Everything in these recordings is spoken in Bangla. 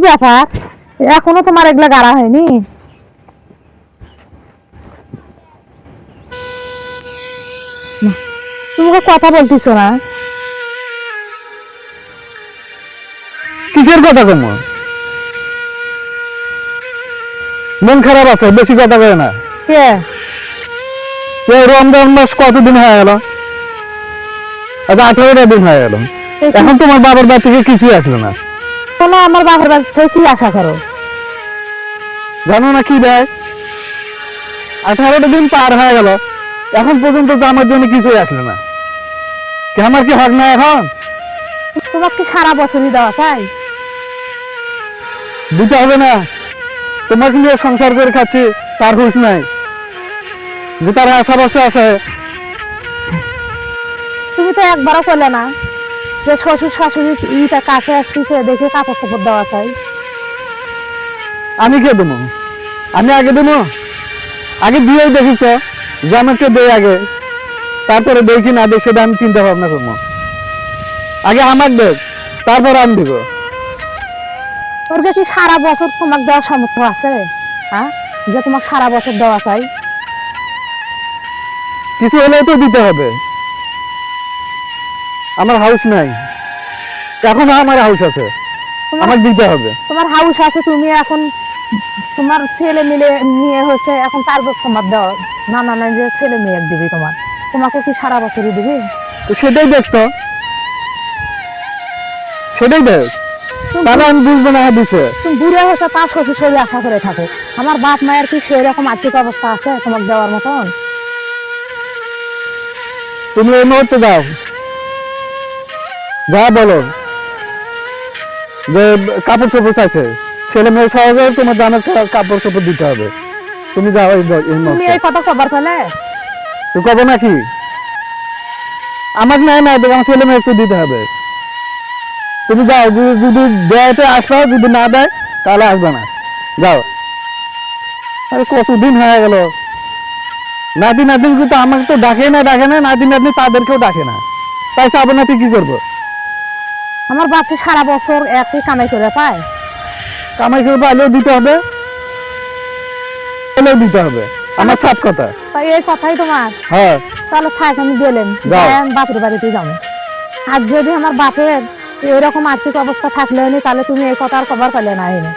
ব্যাপার, এখনো তোমার এগুলা গাড়া হয়নি? তোমাকে কথা বলতেছো না? কিসের কথা কম? মন খারাপ আছে, বেশি কথা কয় না। কে? এই রমজান মাস কতদিন হয়ে গেল? আচ্ছা 18টা দিন হয়ে গেল, এখন তোমার বাবার বাড়ি থেকে কিছুই আসলো না। শোনো, আমার বাবার বাড়ি থেকে কি আশা করো? জানো না কি দেয়? 18টা দিন পার হয়ে গেল, এখন পর্যন্ত জামার জন্য কিছুই আসলো না। কি আমার কি হক না এখন? তোমার কি সারা বছরই দেওয়া চাই? দিতে হবে না? তোমার সঙ্গে সংসার করে খাচ্ছি, তার হুঁশ নাই যে তার আশা বসে আছে। তুমি তো একবারও করলে না যে শ্বশুর শাশুড়ি ইটা কাছে আসতেছে দেখে কাপড় চাপড় দেওয়া চাই। আমি কে দেবো? আমি আগে দেবো? আগে দিয়েই দেখি তো যে আমাকে দেয় আগে, তারপরে দেখি না দেয় সেটা আমি চিন্তা ভাবনা করবো। আগে আমার দেখ, তারপর আমি দেব। ওর কি সারা বছর তোমাকে দেওয়ার সামর্থ্য আছে? হ্যাঁ, যে তোমাকে সারা বছর দেওয়া চাই? কিছু হলেও তো দিতে হবে। আমার হাউস নাই, এখন আমার হাউস আছে, আমার দিতে হবে। তোমার হাউস আছে, তুমি এখন তোমার ছেলে মিলে নিয়ে হয়েছে, এখন তার তোমার দেওয়া না না না যে ছেলে মেয়ে দিবি তোমার, তোমাকে কি সারা বছরই দিবি? তো সেটাই দেখতো, সেটাই দেখ, তাহলে আমি বুঝবো না দিচ্ছে। তুমি বুড়ো হয়েছে তার শ্বশুর শাশুড়ি আশা করে থাকো। আমার বাপ মায়ের কি সেই রকম আর্থিক অবস্থা আছে তোমাকে দেওয়ার মতন? তুমি এই মুহূর্তে যাও, যা বলো যে কাপড় চোপড় চাইছে, ছেলে মেয়ে সহজে তোমার জানার কাপড় চোপড় দিতে হবে। তুমি যাও এই তুমি মুহূর্তে। এই কথা কবার ফেলে তুই কবে নাকি আমাকে নাই না, আমার ছেলে মেয়ে একটু দিতে হবে। তুমি যাও, যদি দেয়তে আসো, যদি না দেয় তাহলে আসবে না, যাও। আরে কতদিন হয়ে গেল, নাতি নাতনি কিন্তু আমাকে তো ডাকে না, নাতি নাতনি তাদেরকেও ডাকে না, তাই চাবো নাতি কি করবো? আমার বাপকে সারা বছর একই কামাই করে পায়? কামাই করে পাইলেও দিতে হবে, হলেও দিতে হবে, আমার সাত কথা। তাই এই কথাই তোমার? হ্যাঁ, তাহলে থাক, আমি গেলেন, যাও। আমি বাপের বাড়িতে যাবো। আর যদি আমার বাপের এরকম আর্থিক অবস্থা থাকলে তাহলে তুমি এই কথা আর কবার পেলে না এনে।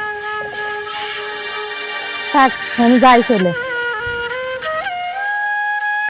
থাক, আমি যাই চলে।